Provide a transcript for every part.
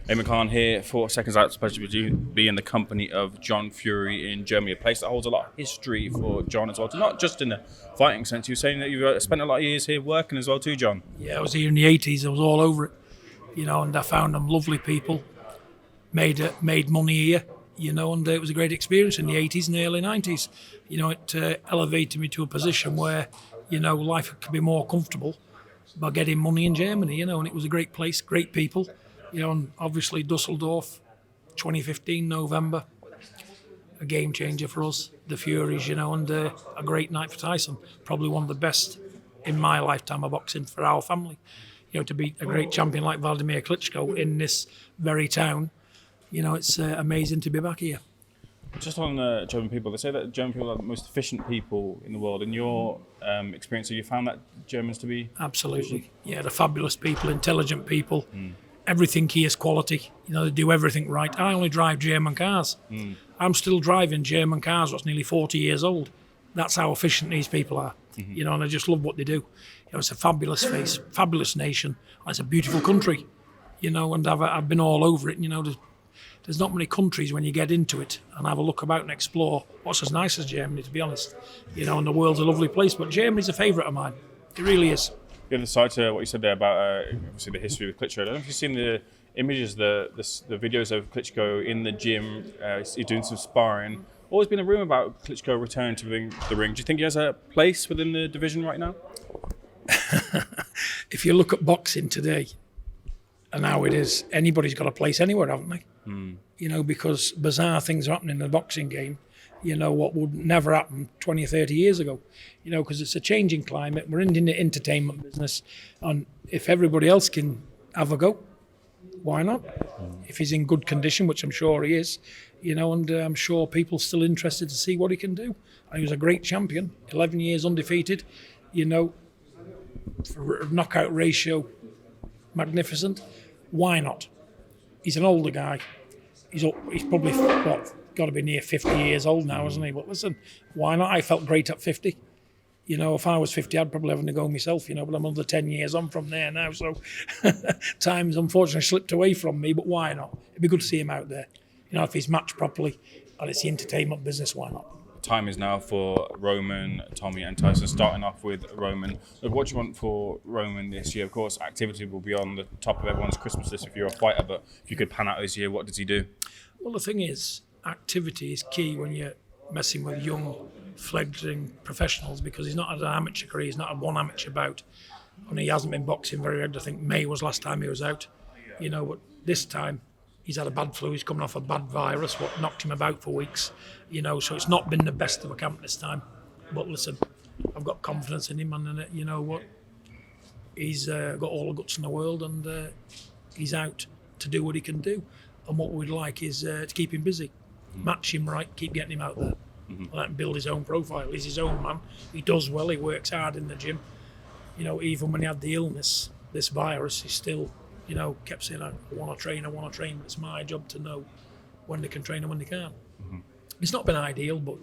Ayman Khan here, 4 seconds out. It's a pleasure to be in the company of John Fury in Germany, a place that holds a lot of history for John as well. Not just in the fighting sense. You were saying that you've spent a lot of years here working as well too, John. Yeah, I was here in the 80s. I was all over it, and I found them lovely people, made money here, and it was a great experience in the 80s and the early 90s. It elevated me to a position where, life could be more comfortable by getting money in Germany, and it was a great place, great people. And obviously Dusseldorf, 2015 November, a game changer for us, the Furies, and a great night for Tyson. Probably one of the best in my lifetime of boxing for our family. To beat a great champion like Vladimir Klitschko in this very town, it's amazing to be back here. Just on German people, they say that German people are the most efficient people in the world. In your experience, have you found that Germans to be Absolutely efficient? Yeah, they're fabulous people, intelligent people. Everything here is quality. They do everything right. I only drive German cars. I'm still driving German cars that's nearly 40 years old. That's how efficient these people are. And I just love what they do. It's a fabulous face, fabulous nation. It's a beautiful country. And I've been all over it. There's not many countries when you get into it and have a look about and explore what's as nice as Germany, to be honest. And the world's a lovely place, but Germany's a favourite of mine. It really is. The other side to what you said there about obviously the history with Klitschko. I don't know if you've seen the images, the videos of Klitschko in the gym. He's doing some sparring. Always been a rumour about Klitschko returning to the ring. Do you think he has a place within the division right now? If you look at boxing today and how it is, anybody's got a place anywhere, haven't they? Because bizarre things are happening in the boxing game. What would never happen 20 or 30 years ago. Because it's a changing climate. We're in the entertainment business. And if everybody else can have a go, why not? If he's in good condition, which I'm sure he is, and I'm sure people are still interested to see what he can do. And he was a great champion, 11 years undefeated, for a knockout ratio, magnificent. Why not? He's an older guy. He's probably, got to be near 50 years old now, isn't he? But listen, why not? I felt great at 50. If I was 50, I'd probably have to go myself, but I'm another 10 years on from there now. So time's unfortunately slipped away from me, but why not? It'd be good to see him out there. If he's matched properly and it's the entertainment business, why not? Time is now for Roman, Tommy and Tyson, starting off with Roman. Look, what do you want for Roman this year? Of course, activity will be on the top of everyone's Christmas list if you're a fighter, but if you could pan out this year, what does he do? Well, the thing is, activity is key when you're messing with young, fledgling professionals, because he's not had an amateur career, he's not had one amateur bout, and he hasn't been boxing very hard. I think May was last time he was out, but this time he's had a bad flu, he's coming off a bad virus, what knocked him about for weeks, so it's not been the best of a camp this time. But listen, I've got confidence in him, and you know what, he's got all the guts in the world, and he's out to do what he can do. And what we'd like is to keep him busy, match him right, keep getting him out there, let him build his own profile. He's his own man. He does well. He works hard in the gym. Even when he had the illness, this virus, he still, kept saying, I want to train. But it's my job to know when they can train and when they can't. It's not been ideal, but,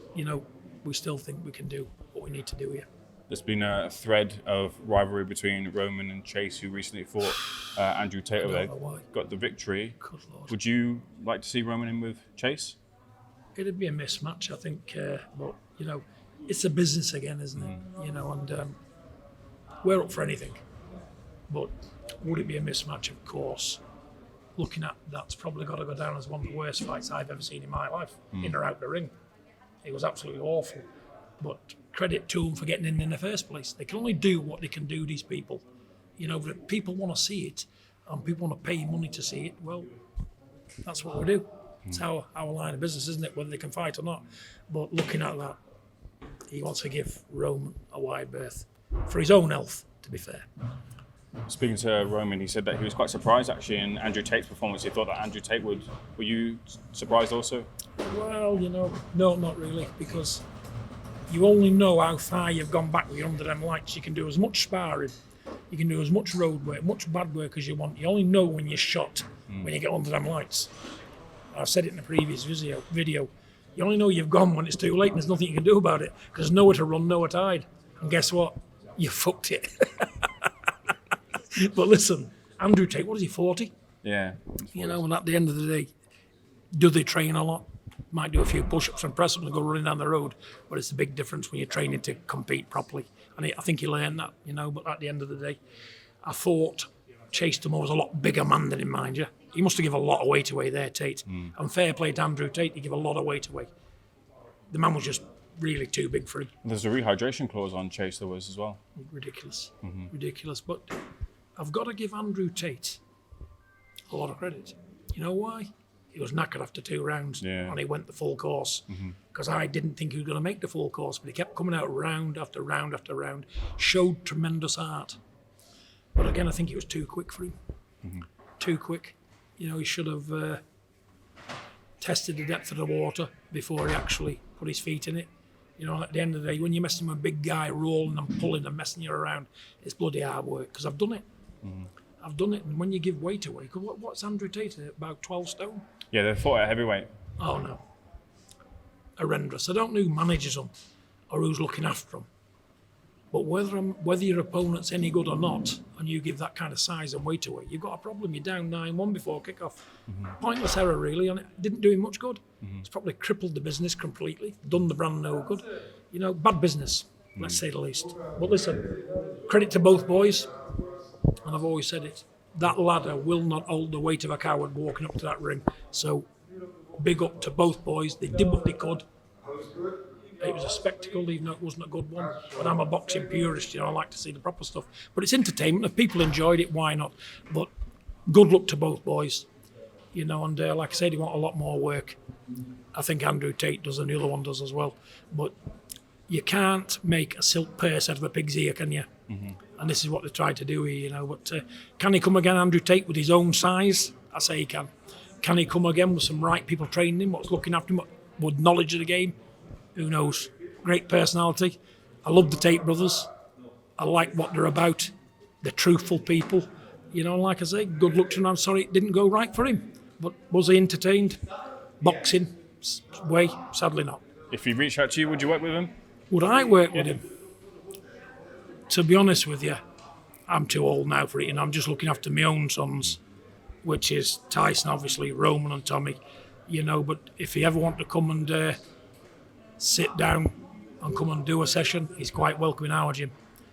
we still think we can do what we need to do here. There's been a thread of rivalry between Roman and Chase, who recently fought Andrew Tate over there. Got the victory. Good Lord. Would you like to see Roman in with Chase? It'd be a mismatch, I think. But, it's a business again, isn't it? And we're up for anything. But would it be a mismatch? Of course. Looking at that's probably got to go down as one of the worst fights I've ever seen in my life, in or out the ring. It was absolutely awful. But credit to them for getting in the first place. They can only do what they can do, these people. If people want to see it and people want to pay money to see it, well, that's what we do. It's our line of business, isn't it, whether they can fight or not. But looking at that, he wants to give Roman a wide berth for his own health, to be fair. Speaking to Roman, he said that he was quite surprised actually in Andrew Tate's performance. He thought that Andrew Tate would. Were you surprised also? Well, no, not really, because you only know how far you've gone back with your under them lights. You can do as much sparring, you can do as much road work, much bad work as you want. You only know when you're shot, when you get under them lights. I've said it in the previous video. You only know you've gone when it's too late and there's nothing you can do about it, because there's nowhere to run, nowhere to hide. And guess what? You fucked it. But listen, Andrew Tate, what is he, 40? Yeah. You know, and at the end of the day, do they train a lot? Might do a few push-ups and press-ups and go running down the road, but it's a big difference when you're training to compete properly. And I think he learned that, you know, but at the end of the day, I thought Chase Dumour was a lot bigger man than him, mind you. He must have given a lot of weight away there, Tate. And fair play to Andrew Tate, he gave a lot of weight away. The man was just really too big for him. There's a rehydration clause on Chase, there was as well. Ridiculous. Ridiculous. But I've got to give Andrew Tate a lot of credit. You know why? He was knackered after 2 rounds and he went the full course. Because I didn't think he was going to make the full course, but he kept coming out round after round after round, showed tremendous art. But again, I think it was too quick for him. Too quick. You know, he should have tested the depth of the water before he actually put his feet in it. You know, at the end of the day, when you're messing with a big guy, rolling and pulling and messing you around, it's bloody hard work, because I've done it. I've done it, and when you give weight away, what's Andrew Tate at, about 12 stone? Yeah, they fought at heavyweight. Oh no. Horrendous. I don't know who manages them or who's looking after them. But whether your opponent's any good or not, and you give that kind of size and weight away, you've got a problem. You're down 9-1 before kick-off. Pointless error, really, and it didn't do him much good. It's probably crippled the business completely, done the brand no good. You know, bad business, let's say the least. But listen, credit to both boys, and I've always said it, that ladder will not hold the weight of a coward walking up to that ring. So, big up to both boys. They did what they could. It was a spectacle, even though it wasn't a good one. But I'm a boxing purist, you know, I like to see the proper stuff. But it's entertainment. If people enjoyed it, why not? But good luck to both boys. You know, and like I said, they want a lot more work. I think Andrew Tate does, and the other one does as well. But you can't make a silk purse out of a pig's ear, can you? And this is what they tried to do here, you know. But can he come again, Andrew Tate, with his own size? I say he can. Can he come again with some right people training him, what's looking after him, with knowledge of the game? Who knows? Great personality. I love the Tate brothers. I like what they're about. They're truthful people. You know, like I say, good luck to him. I'm sorry it didn't go right for him. But was he entertained? Boxing way? Sadly not. If he reached out to you, would you work with him? Would I work with him? To be honest with you, I'm too old now for it, and I'm just looking after my own sons, which is Tyson, obviously, Roman and Tommy. You know, but if he ever want to come and sit down and come and do a session, he's quite welcome in our gym.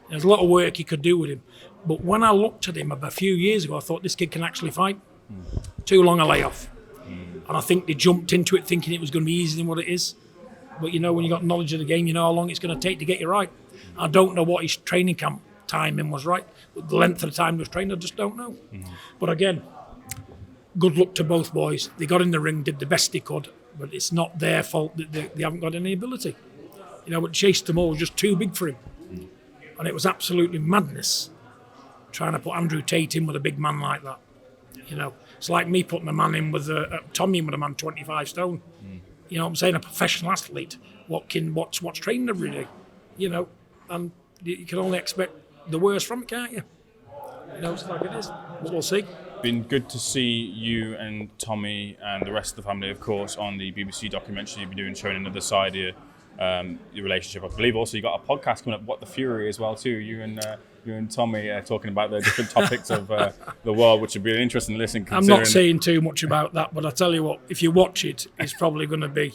There's a lot of work he could do with him. But when I looked at him about a few years ago, I thought this kid can actually fight. Too long a layoff. And I think they jumped into it thinking it was going to be easier than what it is. But you know, when you got knowledge of the game, you know how long it's going to take to get you right. I don't know what his training camp timing was right. But the length of the time he was trained, I just don't know. But again, good luck to both boys. They got in the ring, did the best they could. But it's not their fault that they haven't got any ability. You know, but Chase Dumour was just too big for him. And it was absolutely madness trying to put Andrew Tate in with a big man like that. You know, it's like me putting a man in with Tommy in with a man 25 stone. You know what I'm saying? A professional athlete. What's trained every day. You know, and you can only expect the worst from it, can't you? You know, it's like it is. But we'll see. Been good to see you and Tommy and the rest of the family, of course, on the BBC documentary you've been doing, showing another side of your relationship. I believe also you got a podcast coming up, What the Fury, as well too. You and Tommy talking about the different topics of the world, which would be an interesting listen. I'm not saying too much about that, but I tell you what, if you watch it, it's probably going to be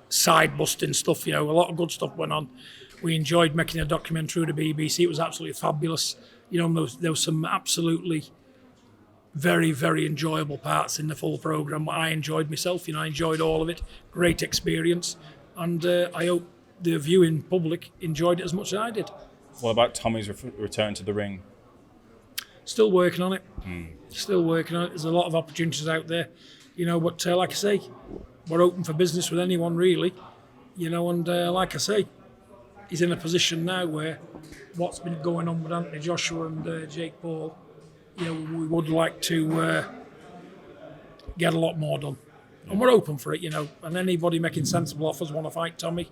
side-busting stuff. You know, a lot of good stuff went on. We enjoyed making a documentary through the BBC. It was absolutely fabulous. You know, there was some absolutely very, very enjoyable parts in the full programme. I enjoyed myself, you know, I enjoyed all of it. Great experience. And I hope the viewing public enjoyed it as much as I did. What about Tommy's return to the ring? Still working on it. Still working on it. There's a lot of opportunities out there, you know, but like I say, we're open for business with anyone really, you know, and like I say, he's in a position now where what's been going on with Anthony Joshua and Jake Paul, you know, we would like to get a lot more done. And we're open for it, you know. And anybody making sensible offers want to fight Tommy,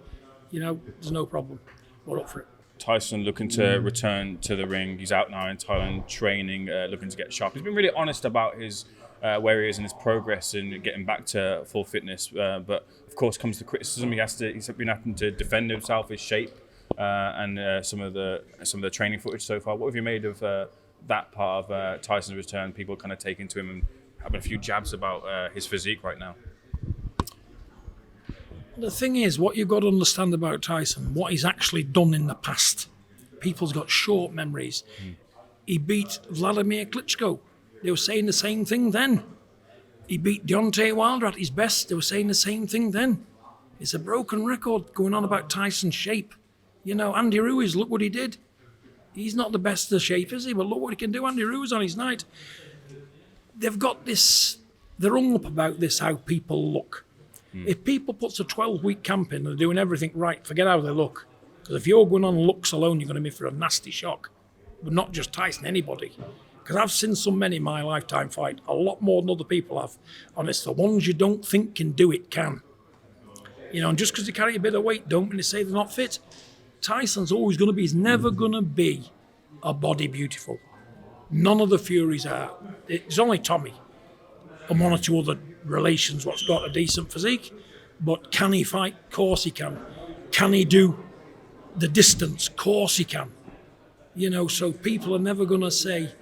you know, there's no problem. We're up for it. Tyson looking to return to the ring. He's out now in Thailand training, looking to get sharp. He's been really honest about his where he is in his progress and getting back to full fitness. But of course, comes the criticism. He's been having to defend himself, his shape, and some of the training footage so far. What have you made of that part of Tyson's return, people kind of taking to him and having a few jabs about his physique right now? The thing is, what you've got to understand about Tyson, what he's actually done in the past. People's got short memories. He beat Vladimir Klitschko. They were saying the same thing then. He beat Deontay Wilder at his best. They were saying the same thing then. It's a broken record going on about Tyson's shape. You know, Andy Ruiz, look what he did. He's not the best of shape, is he? But look what he can do. Andy Ruiz on his night. They've got this, they're hung up about this, how people look. If people puts a 12-week camp in and they're doing everything right, forget how they look. Because if you're going on looks alone, you're going to be for a nasty shock. But not just Tyson, anybody. Because I've seen some men in my lifetime fight, a lot more than other people have. And it's the ones you don't think can do it, can. You know, and just because they carry a bit of weight, don't mean to say they're not fit. Tyson's always going to be, he's never going to be a body beautiful. None of the Furies are. It's only Tommy and one or two other relations what's got a decent physique. But can he fight? Of course he can. Can he do the distance? Of course he can. You know, so people are never going to say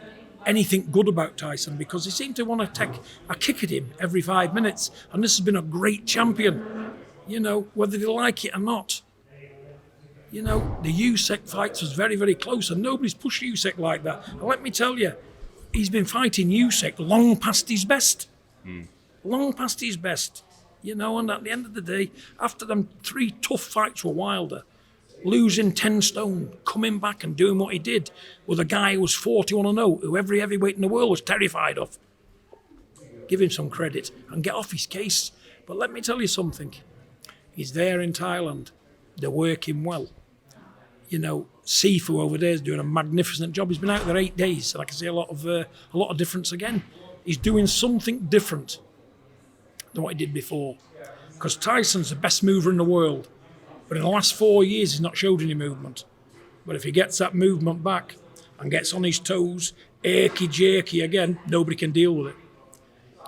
anything good about Tyson because they seem to want to take a kick at him every 5 minutes. And this has been a great champion, you know, whether they like it or not. You know, the Usyk fights was very, very close and nobody's pushed Usyk like that. And let me tell you, he's been fighting Usyk long past his best. Long past his best. You know, and at the end of the day, after them 3 tough fights with Wilder, losing 10 stone, coming back and doing what he did with a guy who was 41-0, who every heavyweight in the world was terrified of. Give him some credit and get off his case. But let me tell you something. He's there in Thailand. They're working well. You know, Sifu over there is doing a magnificent job. He's been out there 8 days, and I can see a lot of difference again. He's doing something different than what he did before. Because Tyson's the best mover in the world. But in the last 4 years, he's not showed any movement. But if he gets that movement back and gets on his toes, jerky again, nobody can deal with it.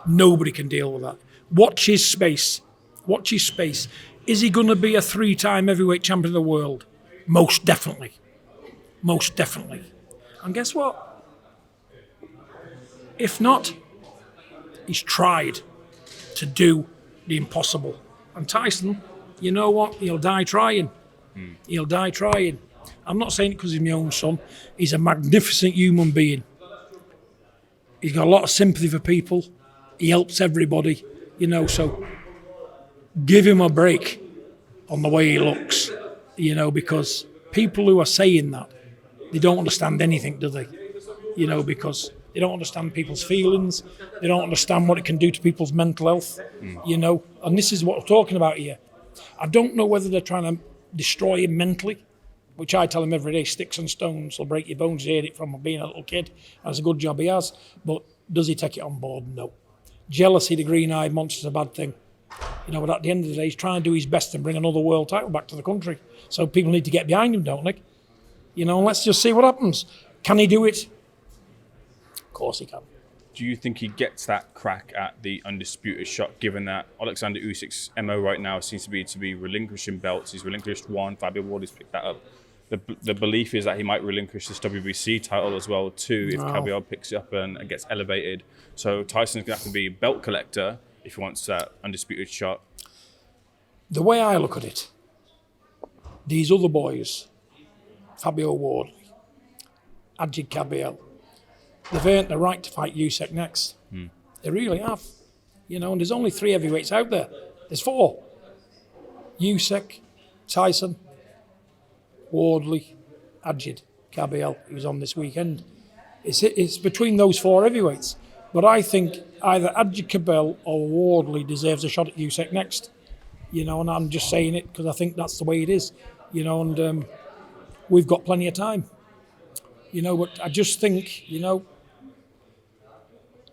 Nobody can deal with that. Watch his space. Watch his space. Is he going to be a 3-time heavyweight champion of the world? Most definitely. Most definitely. And guess what? If not, he's tried to do the impossible. And Tyson, you know what? He'll die trying. He'll die trying. I'm not saying it because he's my own son. He's a magnificent human being. He's got a lot of sympathy for people. He helps everybody, you know, so give him a break on the way he looks, you know, because people who are saying that, they don't understand anything, do they? You know, because they don't understand people's feelings. They don't understand what it can do to people's mental health, you know. And this is what we're talking about here. I don't know whether they're trying to destroy him mentally, which I tell him every day, sticks and stones will break your bones. He heard it from being a little kid. That's a good job he has. But does he take it on board? No. Jealousy, the green-eyed monster, is a bad thing. You know, but at the end of the day, he's trying to do his best and bring another world title back to the country. So people need to get behind him, don't they? You know, let's just see what happens. Can he do it? Of course he can. Do you think he gets that crack at the undisputed shot, given that Oleksandr Usyk's MO right now seems to be relinquishing belts? He's relinquished one, Fabio Wardley's picked that up. The belief is that he might relinquish this WBC title as well too if Caballero picks it up and gets elevated. So Tyson's going to have to be a belt collector if he wants that undisputed shot. The way I look at it, these other boys, Fabio Wardley, Ajit Caballero, they've earned the right to fight Usyk next. They really have. You know, and there's only 3 heavyweights out there. There's 4. Usyk, Tyson, Wardley, Ajit Caballero, who was on this weekend. It's between those 4 heavyweights. But I think either Ajit Caballero or Wardley deserves a shot at Usyk next. You know, and I'm just saying it because I think that's the way it is. You know, and we've got plenty of time. You know, but I just think, you know,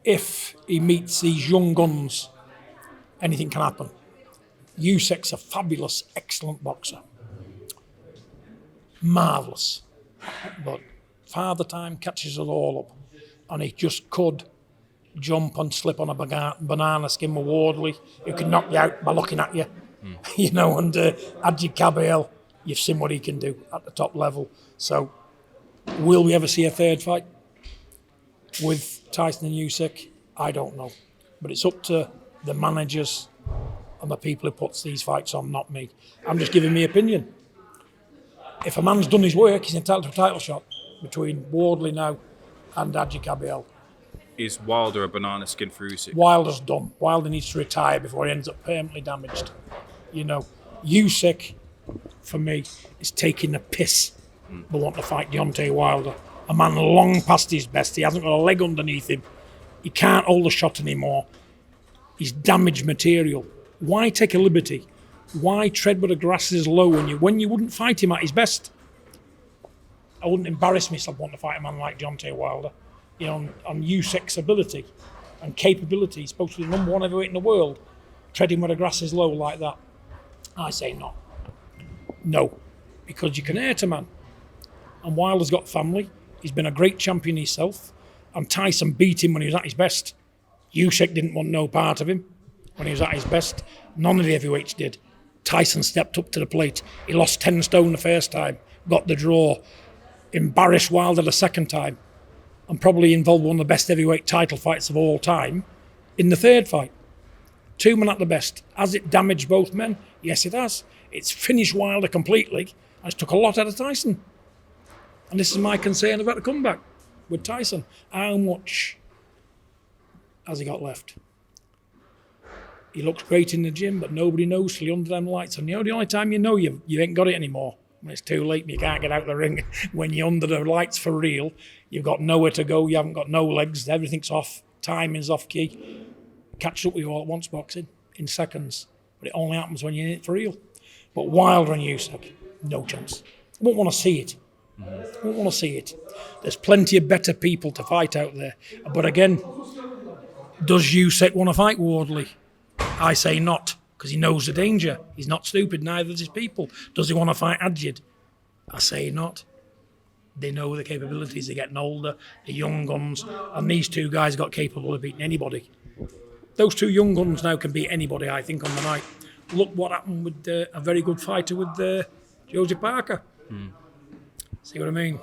if he meets these young guns, anything can happen. Usyk's a fabulous, excellent boxer. Marvellous. But Father Time catches it all up. And he just could jump and slip on a banana skin with Wardley, who can knock you out by looking at you. You know, and Ajit Caballero, you've seen what he can do at the top level. So, will we ever see a third fight? with Tyson and Usyk, I don't know. But it's up to the managers and the people who puts these fights on, not me. I'm just giving my opinion. If a man's done his work, he's entitled to a title shot between Wardley now and Adji Kabiel. Is Wilder a banana skin for Usyk? Wilder's done. Wilder needs to retire before he ends up permanently damaged. Usyk, for me, is taking the piss but wanting to fight Deontay Wilder. A man long past his best. He hasn't got a leg underneath him. He can't hold a shot anymore. He's damaged material. Why take a liberty? Why tread where the grass is low when you wouldn't fight him at his best? I wouldn't embarrass myself wanting to fight a man like Deontay Wilder. On Usyk's ability and capability. He's supposed to be the number one heavyweight in the world. Treading where the grass is low like that. I say not. No. Because you can hurt a man. And Wilder's got family. He's been a great champion himself. And Tyson beat him when he was at his best. Usyk didn't want no part of him when he was at his best. None of the heavyweights did. Tyson stepped up to the plate. He lost 10 stone the first time. Got the draw. Embarrassed Wilder the second time. And probably involved one of the best heavyweight title fights of all time in the third fight. Two men at the best. Has it damaged both men? Yes, it has. It's finished Wilder completely, and it's took a lot out of Tyson. And this is my concern about the comeback with Tyson. How much has he got left? He looks great in the gym, but nobody knows till you're under them lights. And the only time you know you ain't got it anymore. When it's too late and you can't get out of the ring. When you're under the lights for real, you've got nowhere to go, you haven't got no legs, everything's off, timing's off key. Catch up with you all at once boxing in seconds. But it only happens when you're in it for real. But Wilder and Usyk, no chance. I won't want to see it. I won't want to see it. There's plenty of better people to fight out there. But again, does Usyk want to fight Wardley? I say not. Because he knows the danger. He's not stupid, neither does his people. Does he want to fight Adjid? I say not. They know the capabilities. They're getting older, the young guns, and these two guys got capable of beating anybody. Those two young guns now can beat anybody, I think, on the night. Look what happened with a very good fighter with Joseph Parker. See what I mean?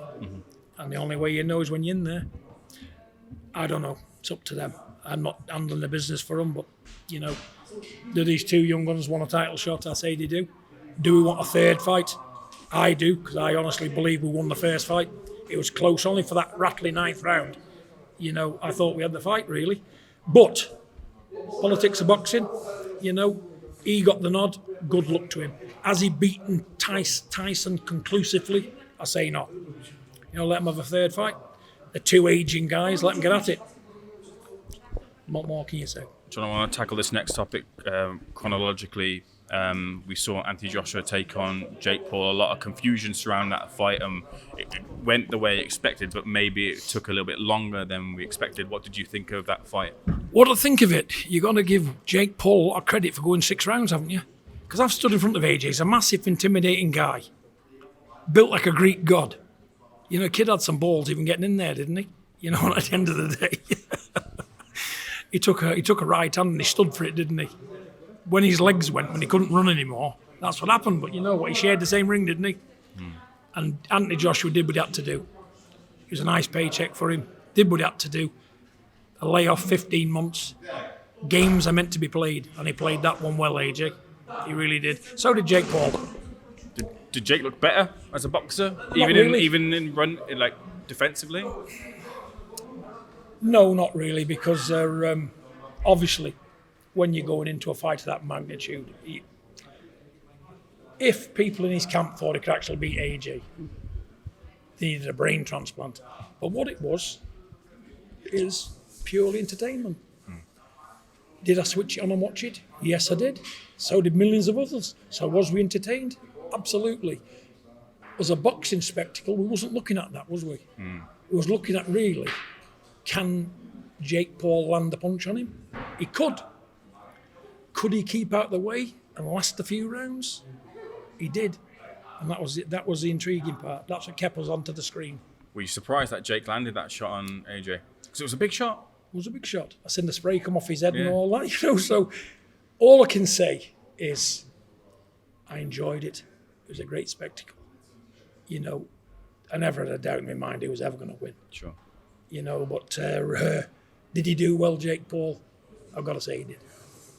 And the only way you know is when you're in there. I don't know. It's up to them. I'm not handling the business for them, but, do these two young guns want a title shot? I say they do. Do we want a third fight? I do, because I honestly believe we won the first fight. It was close, only for that rattling ninth round. I thought we had the fight, really. But politics of boxing, he got the nod. Good luck to him. Has he beaten Tyson conclusively? I say not. Let him have a third fight. The two aging guys, let them get at it. What more can you say? John, I want to tackle this next topic chronologically. We saw Anthony Joshua take on Jake Paul. A lot of confusion surrounding that fight. It went the way expected, but maybe it took a little bit longer than we expected. What did you think of that fight? What do I think of it? You've got to give Jake Paul a lot of credit for going 6 rounds, haven't you? Because I've stood in front of AJ. He's a massive, intimidating guy. Built like a Greek god. Kid had some balls even getting in there, didn't he? At the end of the day. He took a right hand and he stood for it, didn't he? When his legs went, when he couldn't run anymore, that's what happened. But you know what? He shared the same ring, didn't he? And Anthony Joshua did what he had to do. It was a nice paycheck for him. Did what he had to do. A layoff, 15 months. Games are meant to be played, and he played that one well, AJ. He really did. So did Jake Paul. Did Jake look better as a boxer, even in run defensively? No, not really, because obviously, when you're going into a fight of that magnitude, if people in his camp thought he could actually beat AJ, they needed a brain transplant. But what it was is purely entertainment. Did I switch it on and watch it? Yes, I did. So did millions of others. So was we entertained? Absolutely. As a boxing spectacle, we wasn't looking at that, was we? We was looking at really, can Jake Paul land a punch on him? He could. Could he keep out the way and last a few rounds? He did. And that was it. That was the intriguing part. That's what kept us onto the screen. Were you surprised that Jake landed that shot on AJ? Because it was a big shot. It was a big shot. I seen the spray come off his head and all that, So all I can say is I enjoyed it. It was a great spectacle. I never had a doubt in my mind who was ever going to win. Sure. But did he do well, Jake Paul? I've got to say he did.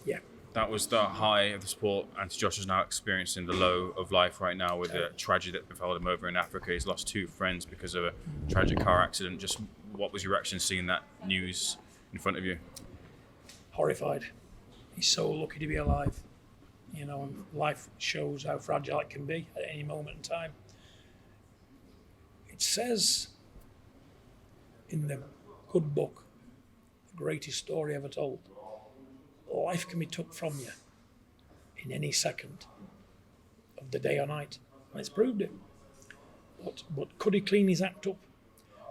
Yeah. That was the high of the sport. Anthony Joshua is now experiencing the low of life right now with the tragedy that befell him over in Africa. He's lost 2 friends because of a tragic car accident. Just what was your reaction seeing that news in front of you? Horrified. He's so lucky to be alive. And life shows how fragile it can be at any moment in time. It says in the good book, The Greatest Story Ever Told, life can be took from you in any second of the day or night. And it's proved it. But could he clean his act up?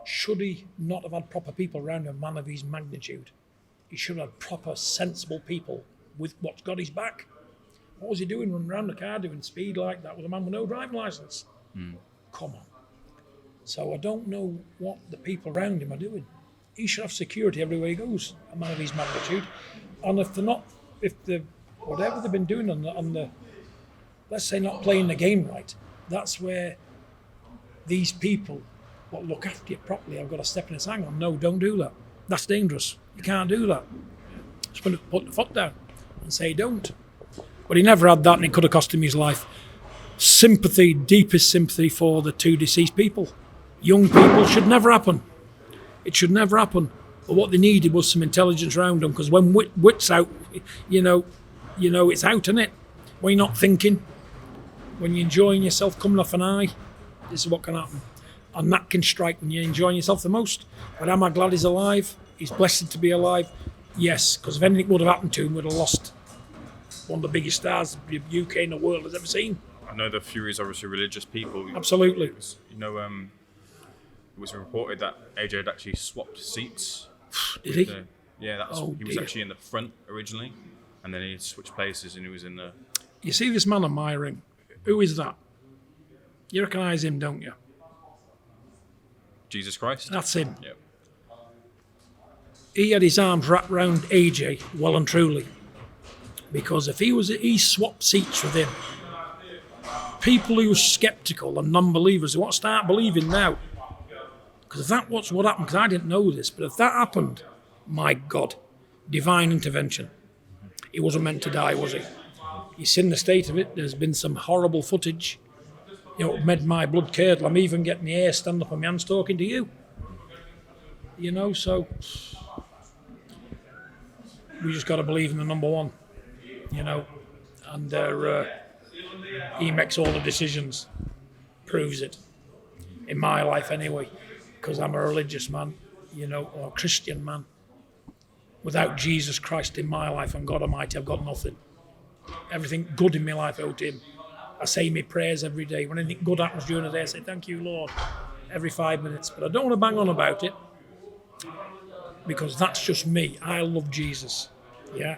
Should he not have had proper people around him, a man of his magnitude? He should have had proper, sensible people with what's got his back. What was he doing running around the car doing speed like that with a man with no driving licence? Come on. So I don't know what the people around him are doing. He should have security everywhere he goes, a man of his magnitude. And whatever they've been doing on the let's say not playing the game right, that's where these people what look after you properly have got to step in and say, hang on, no, don't do that. That's dangerous. You can't do that. Just put the foot down and say don't. But he never had that, and it could have cost him his life. Sympathy, deepest sympathy for the 2 deceased people. Young people should never happen. It should never happen. But what they needed was some intelligence around them, because when wit's out, it's out, isn't it? When you're not thinking, when you're enjoying yourself coming off an eye, this is what can happen. And that can strike when you're enjoying yourself the most. But am I glad he's alive? He's blessed to be alive. Yes, because if anything would have happened to him, we'd have lost one of the biggest stars the UK and the world has ever seen. I know the Fury's obviously religious people. Absolutely. It was reported that AJ had actually swapped seats. Did he? He was actually in the front originally, and then he switched places and he was in the... You see this man on my ring? Who is that? You recognise him, don't you? Jesus Christ? That's him. Yep. He had his arms wrapped round AJ well and truly. Because if he swapped seats with him, people who are sceptical and non-believers who want to start believing now, because if that was what happened, because I didn't know this, but if that happened, my God, divine intervention. He wasn't meant to die, was he? You've seen the state of it. There's been some horrible footage. It made my blood curdle. I'm even getting the hair stand up on my hands talking to you. So we just got to believe in the number one. And he makes all the decisions, proves it, in my life anyway, because I'm a religious man, or a Christian man. Without Jesus Christ in my life and God Almighty, I've got nothing. Everything good in my life I owe to him. I say my prayers every day. When anything good happens during the day, I say, thank you, Lord, every 5 minutes. But I don't want to bang on about it, because that's just me. I love Jesus, yeah?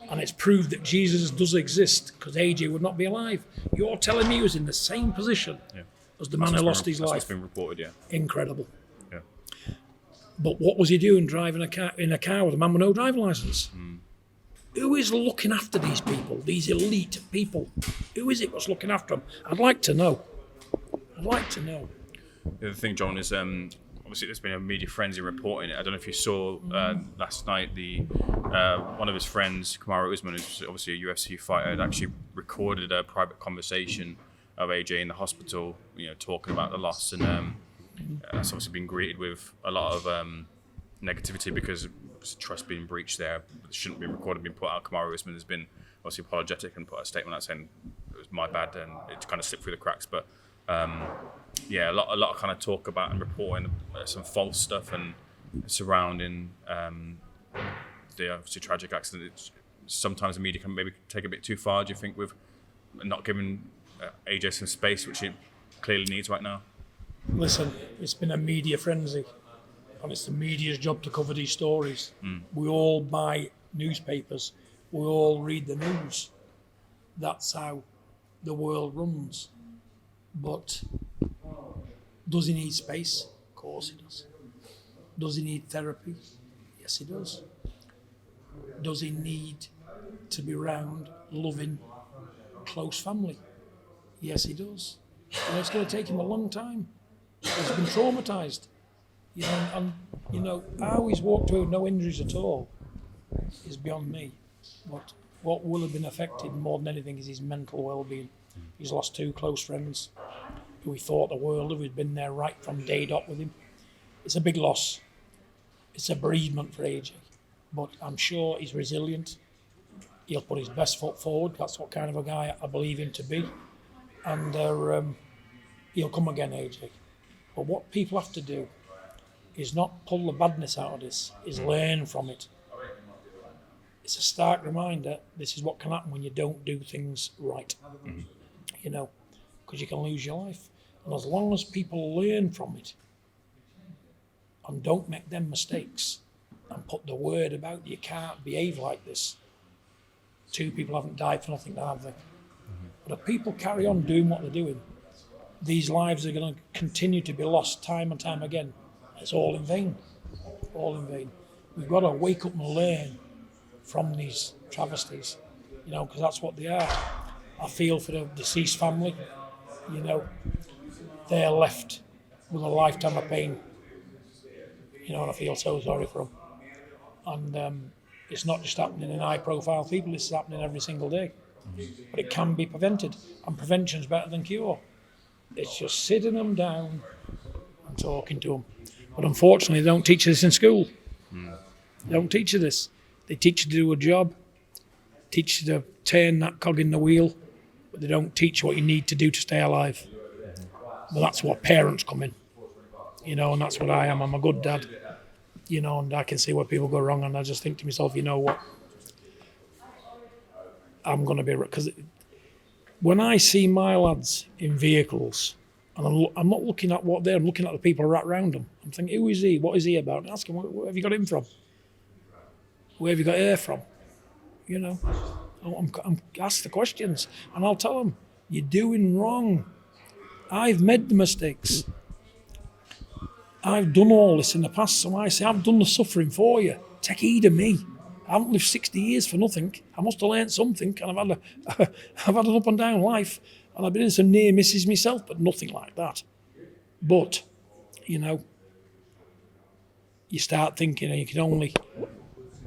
And it's proved that Jesus does exist, because AJ would not be alive. You're telling me he was in the same position as the man who lost his life. That's been reported, yeah. Incredible. Yeah. But what was he doing driving in a car with a man with no driving licence? Who is looking after these people, these elite people? Who is it that's looking after them? I'd like to know. The other thing, John, is obviously there's been a media frenzy reporting it. I don't know if you saw last night one of his friends, Kamaru Usman, who's obviously a UFC fighter, had actually recorded a private conversation of AJ in the hospital, talking about the loss, and that's obviously been greeted with a lot of negativity because trust being breached there. It shouldn't be recorded, being put out. Kamaru Usman has been obviously apologetic and put a statement out saying it was my bad and it kind of slipped through the cracks. But a lot of kind of talk about and reporting some false stuff and surrounding the obviously tragic accident. Sometimes the media can maybe take a bit too far, do you think, with not giving AJ some space, which he clearly needs right now? Listen, it's been a media frenzy, and it's the media's job to cover these stories. We all buy newspapers, we all read the news. That's how the world runs. But does he need space? Of course he does. Does he need therapy? Yes, he does. Does he need to be around loving, close family? Yes, he does. And it's going to take him a long time. He's been traumatised. How he's walked away with no injuries at all is beyond me. But what will have been affected more than anything is his mental well-being. He's lost 2 close friends who he thought the world of, who'd been there right from day dot with him. It's a big loss. It's a bereavement for AJ. But I'm sure he's resilient. He'll put his best foot forward. That's what kind of a guy I believe him to be. And he'll come again, AJ. But what people have to do is not pull the badness out of this, is learn from it. It's a stark reminder, this is what can happen when you don't do things right. Because you can lose your life. And as long as people learn from it and don't make them mistakes and put the word about you can't behave like this, 2 people haven't died for nothing, have they? But if people carry on doing what they're doing, these lives are going to continue to be lost time and time again. It's all in vain. All in vain. We've got to wake up and learn from these travesties, because that's what they are. I feel for the deceased family, they're left with a lifetime of pain, and I feel so sorry for them. And it's not just happening in high-profile people, this is happening every single day. But it can be prevented, and prevention's better than cure. It's just sitting them down and talking to them. But unfortunately, they don't teach you this in school. They don't teach you this. They teach you to do a job, teach you to turn that cog in the wheel, but they don't teach you what you need to do to stay alive. But that's what parents come in, and that's what I am. I'm a good dad, and I can see where people go wrong, and I just think to myself, you know what? I'm going to be... Because when I see my lads in vehicles, and I'm not looking at what they're, I'm looking at the people right around them. I'm thinking, who is he? What is he about? And ask him, where have you got him from? Where have you got her from? I'm ask the questions, and I'll tell them, you're doing wrong. I've made the mistakes. I've done all this in the past, so I say, I've done the suffering for you. Take heed of me. I haven't lived 60 years for nothing. I must have learnt something, and I've had an up and down life, and I've been in some near misses myself, but nothing like that. But, you start thinking, and you can only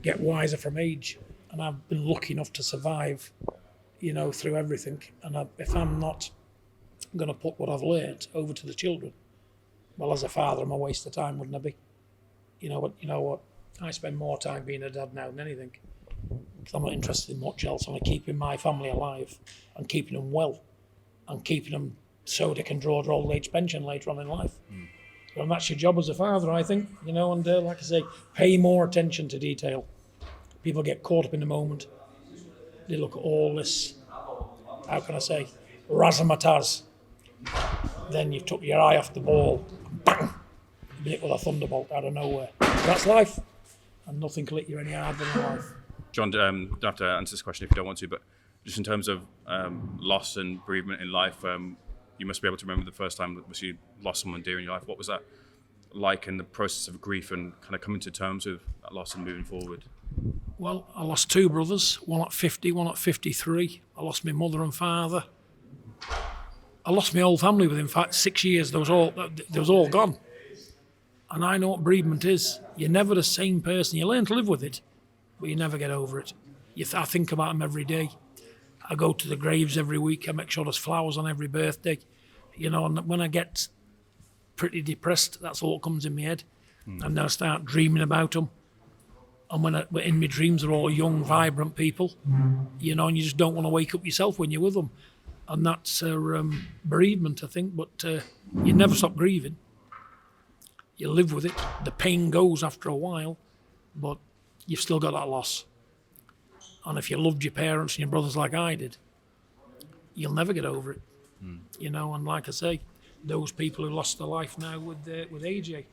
get wiser from age. And I've been lucky enough to survive, through everything. And if I'm not going to put what I've learnt over to the children, well, as a father, I'm a waste of time, wouldn't I be? But you know what? I spend more time being a dad now than anything, because I'm not interested in much else. I'm keeping my family alive and keeping them well and keeping them so they can draw their old age pension later on in life. And that's your job as a father, I think, and like I say, pay more attention to detail. People get caught up in the moment. They look at all this, how can I say, razzmatazz. Then you've took your eye off the ball, and bang, you hit with a thunderbolt out of nowhere. That's life, and nothing can hit you any harder than life. John, don't have to answer this question if you don't want to, but just in terms of loss and bereavement in life, you must be able to remember the first time that you lost someone dear in your life. What was that like in the process of grief and kind of coming to terms with that loss and moving forward? Well, I lost 2 brothers, one at 50, one at 53. I lost my mother and father. I lost my whole family within 6 years. They was all gone. And I know what bereavement is. You're never the same person. You learn to live with it, but you never get over it. I think about them every day. I go to the graves every week. I make sure there's flowers on every birthday. And when I get pretty depressed, that's all that comes in my head. And then I start dreaming about them. And when in my dreams, they're all young, vibrant people, and you just don't want to wake up yourself when you're with them. And that's bereavement, I think, but you never stop grieving. You live with it. The pain goes after a while, but you've still got that loss. And if you loved your parents and your brothers like I did, you'll never get over it. And like I say, those people who lost their life now with AJ,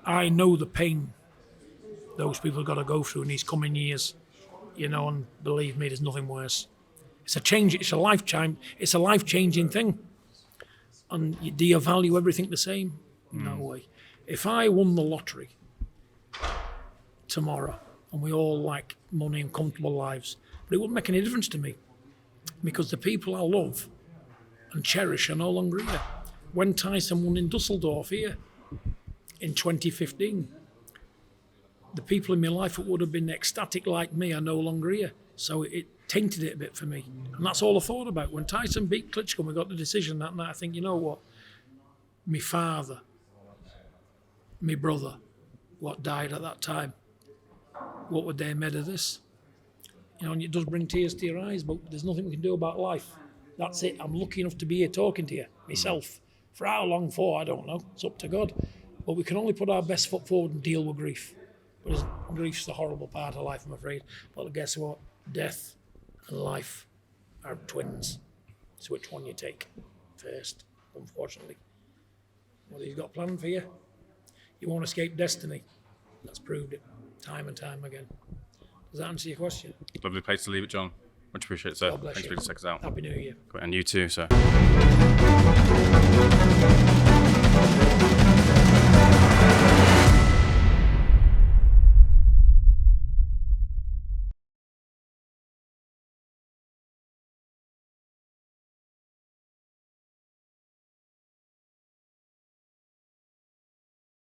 I know the pain those people have got to go through in these coming years, and believe me, there's nothing worse. It's a change, it's a life-changing thing. And do you value everything the same? No way. If I won the lottery tomorrow, and we all like money and comfortable lives, but it wouldn't make any difference to me, because the people I love and cherish are no longer here. When Tyson won in Dusseldorf here, in 2015. The people in my life that would have been ecstatic like me are no longer here. So it tainted it a bit for me. And that's all I thought about. When Tyson beat Klitschko and we got the decision that night, I think, you know what? My father, my brother, what died at that time, what would they have made of this? You know, and it does bring tears to your eyes, but there's nothing we can do about life. That's it. I'm lucky enough to be here talking to you, myself. For how long for, I don't know. It's up to God. But we can only put our best foot forward and deal with grief. But grief's the horrible part of life, I'm afraid. But guess what? Death and life are twins. So which one you take first, unfortunately? What he's got planned for you? You won't escape destiny. That's proved it time and time again. Does that answer your question? Lovely place to leave it, John. Much appreciated, sir. God bless Thanks you. for check us out. Happy New Year. And you too, sir.